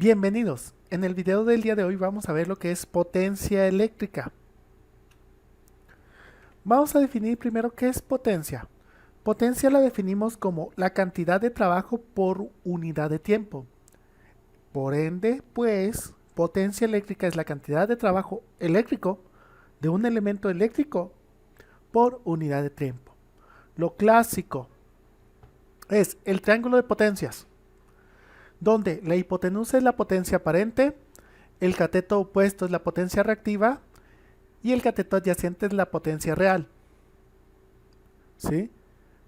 Bienvenidos. En el video del día de hoy vamos a ver lo que es potencia eléctrica. Vamos a definir primero qué es potencia. Potencia la definimos como la cantidad de trabajo por unidad de tiempo. Por ende, pues, potencia eléctrica es la cantidad de trabajo eléctrico de un elemento eléctrico por unidad de tiempo. Lo clásico es el triángulo de potencias, donde la hipotenusa es la potencia aparente, el cateto opuesto es la potencia reactiva y el cateto adyacente es la potencia real. ¿Sí?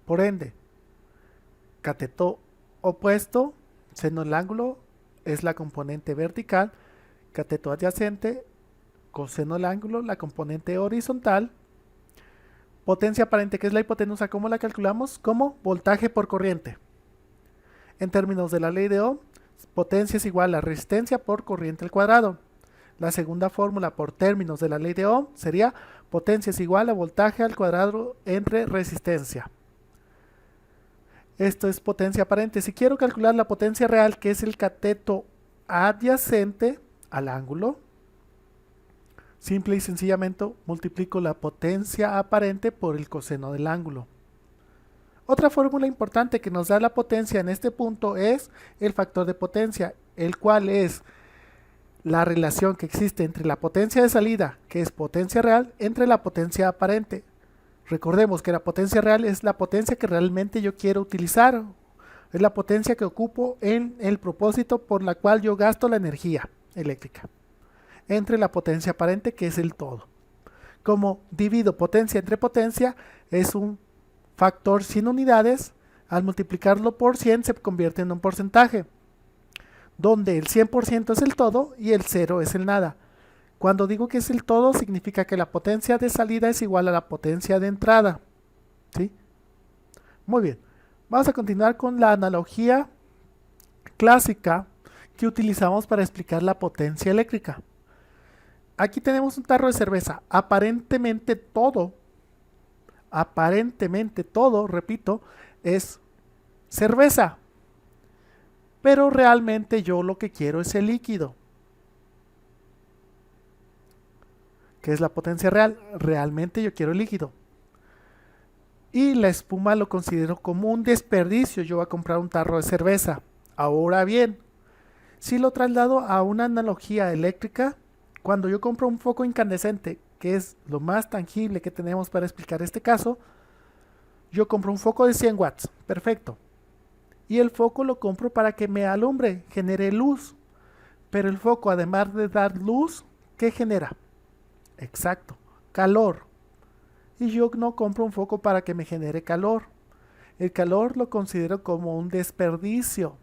Por ende, cateto opuesto, seno del ángulo, es la componente vertical, cateto adyacente, coseno del ángulo, la componente horizontal. Potencia aparente, que es la hipotenusa, ¿cómo la calculamos? Como voltaje por corriente. En términos de la ley de Ohm, potencia es igual a resistencia por corriente al cuadrado. La segunda fórmula por términos de la ley de Ohm sería potencia es igual a voltaje al cuadrado entre resistencia. Esto es potencia aparente. Si quiero calcular la potencia real, que es el cateto adyacente al ángulo, simple y sencillamente multiplico la potencia aparente por el coseno del ángulo. Otra fórmula importante que nos da la potencia en este punto es el factor de potencia, el cual es la relación que existe entre la potencia de salida, que es potencia real, entre la potencia aparente. Recordemos que la potencia real es la potencia que realmente yo quiero utilizar, es la potencia que ocupo en el propósito por la cual yo gasto la energía eléctrica, entre la potencia aparente, que es el todo. Como divido potencia entre potencia, es un factor sin unidades. Al multiplicarlo por 100 se convierte en un porcentaje, donde el 100% es el todo y el 0 es el nada. Cuando digo que es el todo, significa que la potencia de salida es igual a la potencia de entrada. ¿Sí? Muy bien. Vamos a continuar con la analogía clásica que utilizamos para explicar la potencia eléctrica. Aquí tenemos un tarro de cerveza. Aparentemente todo, repito, es cerveza. Pero realmente yo lo que quiero es el líquido, que es la potencia real. Realmente yo quiero el líquido. Y la espuma lo considero como un desperdicio. Yo voy a comprar un tarro de cerveza. Ahora bien, si lo traslado a una analogía eléctrica, cuando yo compro un foco incandescente, que es lo más tangible que tenemos para explicar este caso, yo compro un foco de 100 watts. Perfecto. Y el foco lo compro para que me alumbre, genere luz. Pero el foco, además de dar luz, ¿qué genera? Exacto, calor. Y yo no compro un foco para que me genere calor. El calor lo considero como un desperdicio.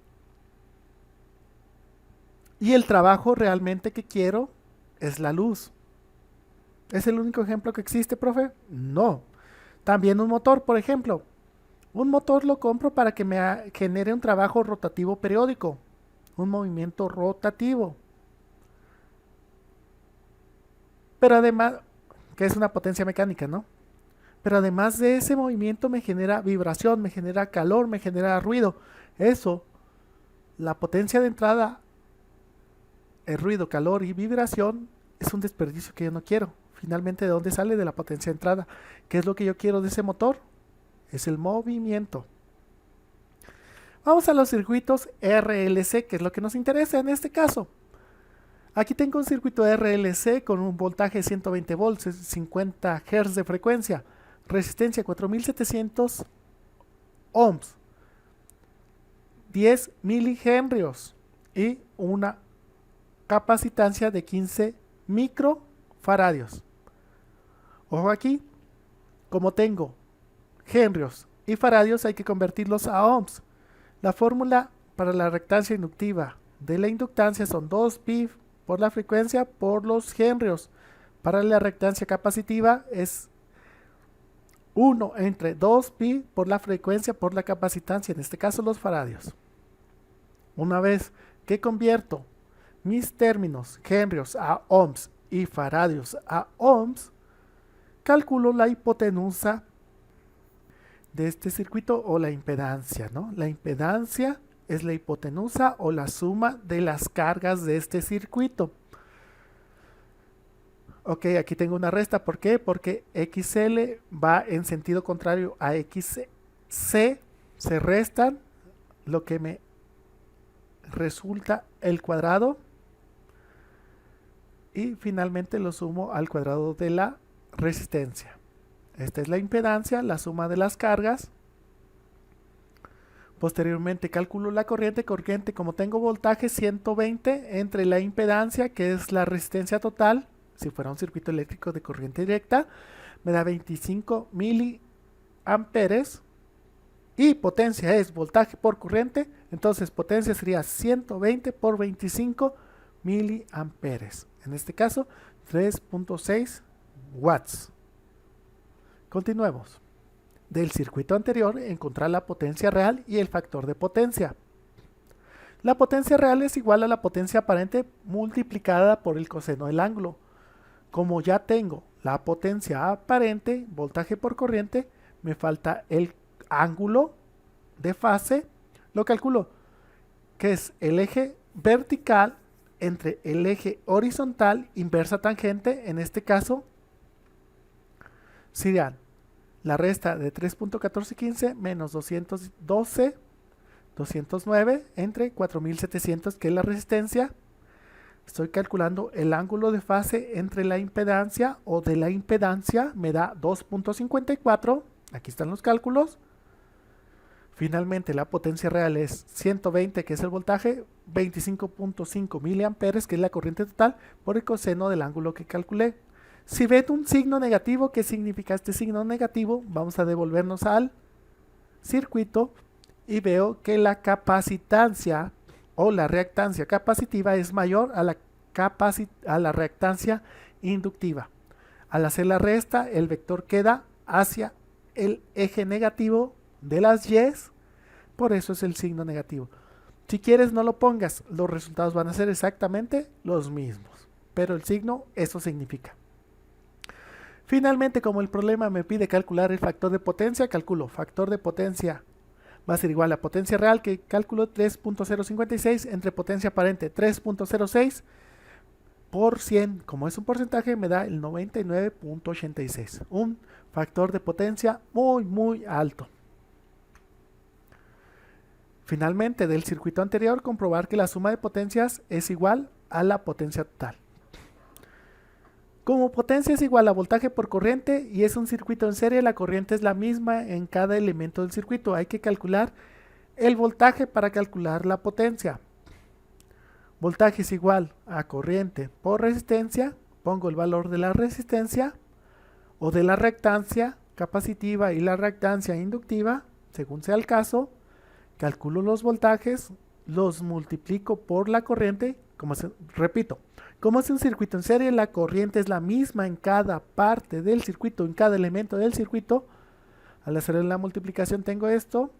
Y el trabajo realmente que quiero es la luz. ¿Es el único ejemplo que existe, profe? No. También un motor, por ejemplo. Un motor lo compro para que me genere un trabajo rotativo periódico, un movimiento rotativo. Pero además, que es una potencia mecánica, ¿no? Pero además de ese movimiento me genera vibración, me genera calor, me genera ruido. Eso, la potencia de entrada, el ruido, calor y vibración, es un desperdicio que yo no quiero. Finalmente, ¿de dónde sale? De la potencia de entrada. ¿Qué es lo que yo quiero de ese motor? Es el movimiento. Vamos a los circuitos RLC, que es lo que nos interesa en este caso. Aquí tengo un circuito RLC con un voltaje de 120 volts, 50 Hz de frecuencia, resistencia 4700 ohms, 10 milihenrios y una capacitancia de 15 microfaradios. Ojo aquí, como tengo henrios y faradios, hay que convertirlos a ohms. La fórmula para la reactancia inductiva de la inductancia son 2pi por la frecuencia por los henrios. Para la reactancia capacitiva es 1 entre 2pi por la frecuencia por la capacitancia, en este caso los faradios. Una vez que convierto mis términos henrios a ohms y faradios a ohms, calculo la hipotenusa de este circuito o la impedancia, ¿no? La impedancia es la hipotenusa o la suma de las cargas de este circuito. Ok, aquí tengo una resta. ¿Por qué? Porque XL va en sentido contrario a XC. Se restan, lo que me resulta el cuadrado. Y finalmente lo sumo al cuadrado de la resistencia. Esta es la impedancia, la suma de las cargas. Posteriormente calculo la corriente. Como tengo voltaje 120 entre la impedancia, que es la resistencia total, si fuera un circuito eléctrico de corriente directa, me da 25 miliamperes. Y potencia es voltaje por corriente, entonces potencia sería 120 por 25 miliamperes. En este caso, 3.6 watts. Continuemos. Del circuito anterior, encontrar la potencia real y el factor de potencia. La potencia real es igual a la potencia aparente multiplicada por el coseno del ángulo. Como ya tengo la potencia aparente, voltaje por corriente, me falta el ángulo de fase. Lo calculo, que es el eje vertical entre el eje horizontal inversa tangente. En este caso serían la resta de 3.1415 menos 209 entre 4700, que es la resistencia. Estoy calculando el ángulo de fase entre la impedancia o de la impedancia, me da 2.54. Aquí están los cálculos. Finalmente la potencia real es 120, que es el voltaje, 25.5 miliamperes, que es la corriente total, por el coseno del ángulo que calculé. Si ven un signo negativo, ¿qué significa este signo negativo? Vamos a devolvernos al circuito y veo que la capacitancia o la reactancia capacitiva es mayor a la reactancia inductiva. Al hacer la resta, el vector queda hacia el eje negativo de las Y's, por eso es el signo negativo. Si quieres no lo pongas, los resultados van a ser exactamente los mismos, pero el signo eso significa. Finalmente, como el problema me pide calcular el factor de potencia, calculo factor de potencia va a ser igual a potencia real, que calculo 3.056 entre potencia aparente 3.06 por 100. Como es un porcentaje, me da el 99.86, un factor de potencia muy alto. Finalmente, del circuito anterior, comprobar que la suma de potencias es igual a la potencia total. Como potencia es igual a voltaje por corriente y es un circuito en serie, la corriente es la misma en cada elemento del circuito. Hay que calcular el voltaje para calcular la potencia. Voltaje es igual a corriente por resistencia. Pongo el valor de la resistencia o de la reactancia capacitiva y la reactancia inductiva, según sea el caso. Calculo los voltajes, los multiplico por la corriente. Repito, como es un circuito en serie, la corriente es la misma en cada parte del circuito, en cada elemento del circuito. Al hacer la multiplicación tengo esto,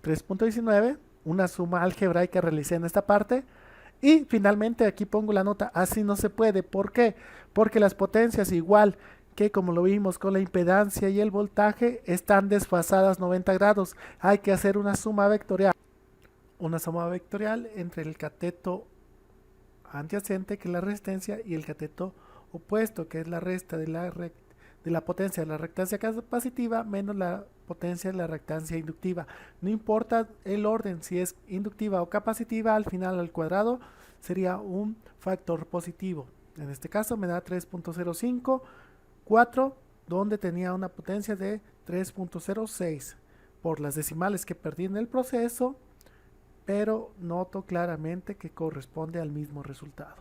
3.19, una suma algebraica que realicé en esta parte. Y finalmente aquí pongo la nota, así no se puede. ¿Por qué? Porque las potencias, igual que como lo vimos con la impedancia y el voltaje, están desfasadas 90 grados. Hay que hacer una suma vectorial. Una suma vectorial entre el cateto adyacente, que es la resistencia, y el cateto opuesto, que es la resta de la potencia de la reactancia capacitiva menos la potencia de la reactancia inductiva. No importa el orden, si es inductiva o capacitiva, al final al cuadrado sería un factor positivo. En este caso me da 3.054, donde tenía una potencia de 3.06. Por las decimales que perdí en el proceso, pero noto claramente que corresponde al mismo resultado.